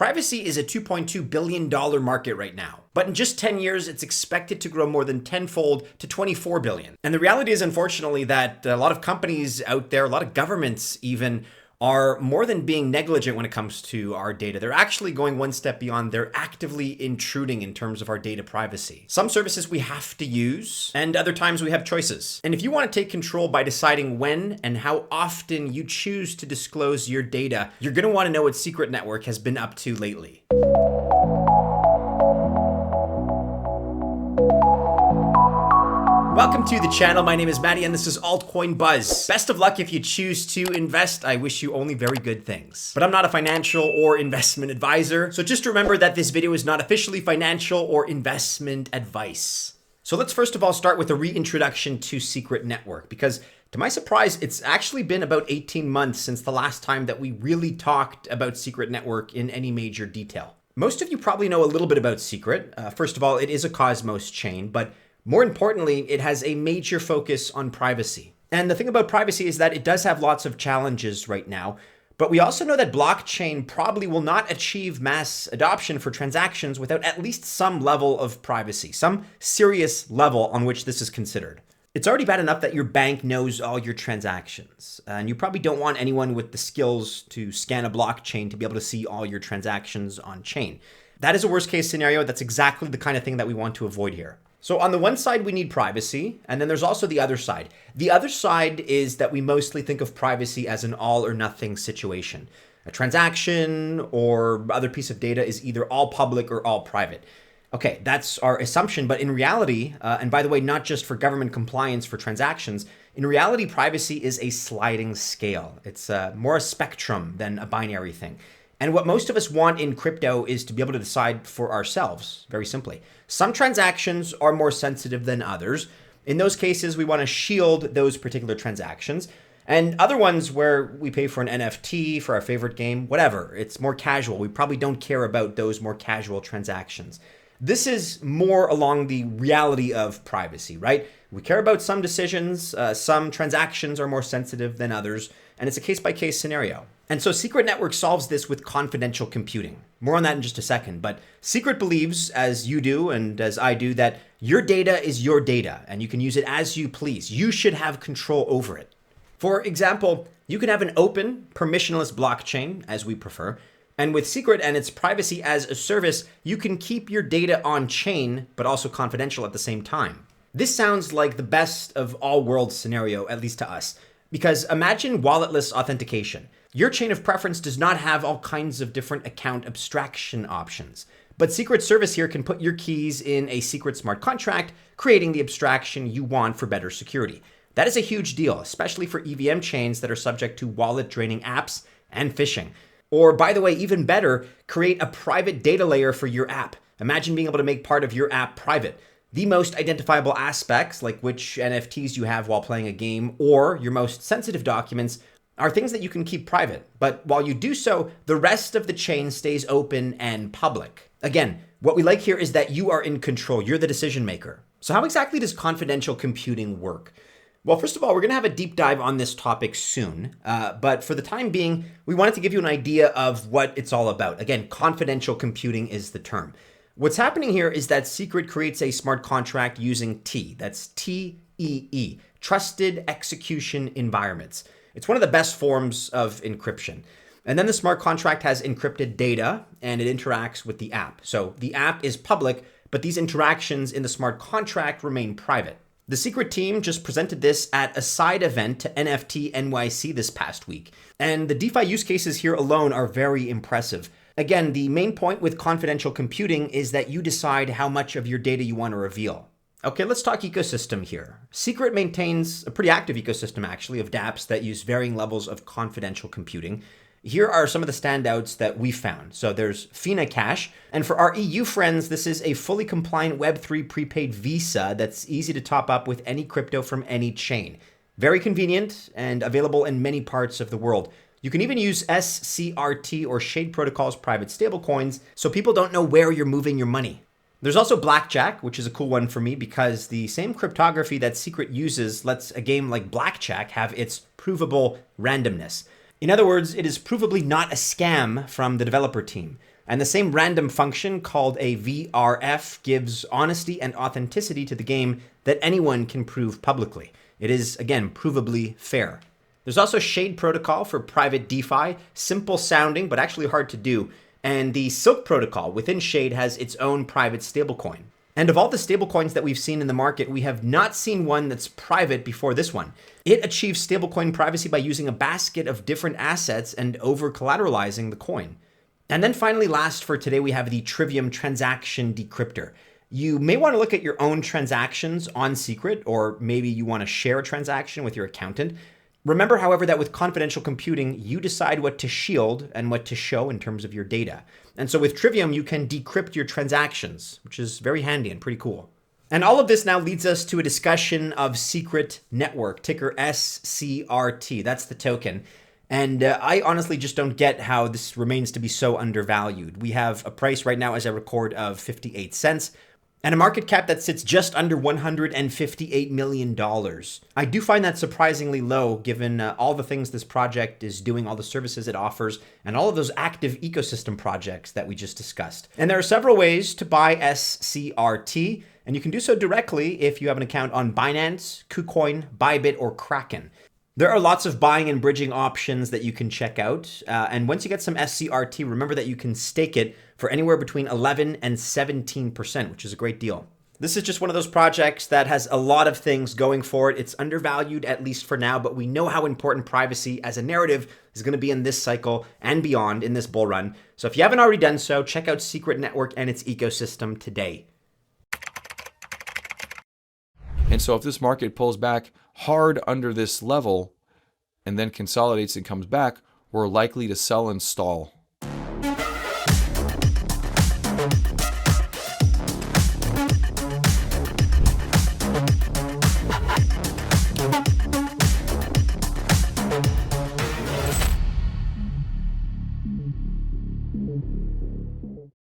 Privacy is a $2.2 billion market right now, but in just 10 years, it's expected to grow more than tenfold to $24 billion. And the reality is, unfortunately, that a lot of companies out there, a lot of governments even, are more than being negligent when it comes to our data. They're actually going one step beyond. They're actively intruding in terms of our data privacy. Some services we have to use, and other times we have choices. And if you want to take control by deciding when and how often you choose to disclose your data, you're going to want to know what Secret Network has been up to lately. Welcome to the channel. My name is Maddie and this is Altcoin Buzz. Best of luck if you choose to invest. I wish you only very good things. But I'm not a financial or investment advisor, so just remember that this video is not officially financial or investment advice. So let's first of all start with a reintroduction to Secret Network, because to my surprise, it's actually been about 18 months since the last time that we really talked about Secret Network in any major detail. Most of you probably know a little bit about Secret. First of all, it is a Cosmos chain, but more importantly, it has a major focus on privacy. And the thing about privacy is that it does have lots of challenges right now, but we also know that blockchain probably will not achieve mass adoption for transactions without at least some level of privacy, some serious level on which this is considered. It's already bad enough that your bank knows all your transactions, and you probably don't want anyone with the skills to scan a blockchain to be able to see all your transactions on chain. That is a worst case scenario. That's exactly the kind of thing that we want to avoid here. So on the one side, we need privacy, and then there's also the other side. The other side is that we mostly think of privacy as an all or nothing situation. A transaction or other piece of data is either all public or all private. Okay, that's our assumption, but in reality, and by the way, not just for government compliance for transactions, in reality, privacy is a sliding scale. It's more a spectrum than a binary thing. And what most of us want in crypto is to be able to decide for ourselves, very simply. Some transactions are more sensitive than others. In those cases, we want to shield those particular transactions. And other ones where we pay for an NFT, for our favorite game, whatever, it's more casual. We probably don't care about those more casual transactions. This is more along the reality of privacy, right? We care about some decisions, some transactions are more sensitive than others, and it's a case-by-case scenario. And so Secret Network solves this with confidential computing. More on that in just a second, but Secret believes, as you do and as I do, that your data is your data and you can use it as you please. You should have control over it. For example, you can have an open, permissionless blockchain, as we prefer, and with Secret and its privacy as a service, you can keep your data on chain, but also confidential at the same time. This sounds like the best of all worlds scenario, at least to us, because imagine walletless authentication. Your chain of preference does not have all kinds of different account abstraction options, but Secret Service here can put your keys in a secret smart contract, creating the abstraction you want for better security. That is a huge deal, especially for EVM chains that are subject to wallet draining apps and phishing. Or, by the way, even better, create a private data layer for your app. Imagine being able to make part of your app private. The most identifiable aspects, like which NFTs you have while playing a game, or your most sensitive documents, are things that you can keep private. But while you do so, the rest of the chain stays open and public. Again, what we like here is that you are in control. You're the decision maker. So how exactly does confidential computing work? Well, first of all, we're going to have a deep dive on this topic soon. But for the time being, we wanted to give you an idea of what it's all about. Again, confidential computing is the term. What's happening here is that Secret creates a smart contract using T. That's TEE, Trusted Execution Environments. It's one of the best forms of encryption. And then the smart contract has encrypted data and it interacts with the app. So the app is public, but these interactions in the smart contract remain private. The Secret team just presented this at a side event to NFT NYC this past week. And the DeFi use cases here alone are very impressive. Again, the main point with confidential computing is that you decide how much of your data you want to reveal. Okay, let's talk ecosystem here. Secret maintains a pretty active ecosystem, actually, of dApps that use varying levels of confidential computing. Here are some of the standouts that we found. So there's Fina Cash, and for our EU friends, this is a fully compliant Web3 prepaid Visa that's easy to top up with any crypto from any chain. Very convenient and available in many parts of the world. You can even use SCRT or Shade Protocol's private stablecoins, so people don't know where you're moving your money. There's also Blackjack, which is a cool one for me because the same cryptography that Secret uses lets a game like Blackjack have its provable randomness. In other words, it is provably not a scam from the developer team. And the same random function called a VRF gives honesty and authenticity to the game that anyone can prove publicly. It is, again, provably fair. There's also Shade Protocol for private DeFi, simple sounding, but actually hard to do. And the Silk Protocol within Shade has its own private stablecoin. And of all the stablecoins that we've seen in the market, we have not seen one that's private before this one. It achieves stablecoin privacy by using a basket of different assets and over-collateralizing the coin. And then finally, last for today, we have the Trivium Transaction Decryptor. You may want to look at your own transactions on secret, or maybe you want to share a transaction with your accountant. Remember, however, that with confidential computing, you decide what to shield and what to show in terms of your data. And so with Trivium, you can decrypt your transactions, which is very handy and pretty cool. And all of this now leads us to a discussion of Secret Network, ticker SCRT. That's the token. And I honestly just don't get how this remains to be so undervalued. We have a price right now as I record of 58 cents and a market cap that sits just under $158 million. I do find that surprisingly low given all the things this project is doing, all the services it offers, and all of those active ecosystem projects that we just discussed. And there are several ways to buy SCRT, and you can do so directly if you have an account on Binance, KuCoin, Bybit, or Kraken. There are lots of buying and bridging options that you can check out. And once you get some SCRT, remember that you can stake it for anywhere between 11 and 17%, which is a great deal. This is just one of those projects that has a lot of things going for it. It's undervalued, at least for now, but we know how important privacy as a narrative is going to be in this cycle and beyond in this bull run. So if you haven't already done so, check out Secret Network and its ecosystem today. And so if this market pulls back hard under this level and then consolidates and comes back, we're likely to sell and stall.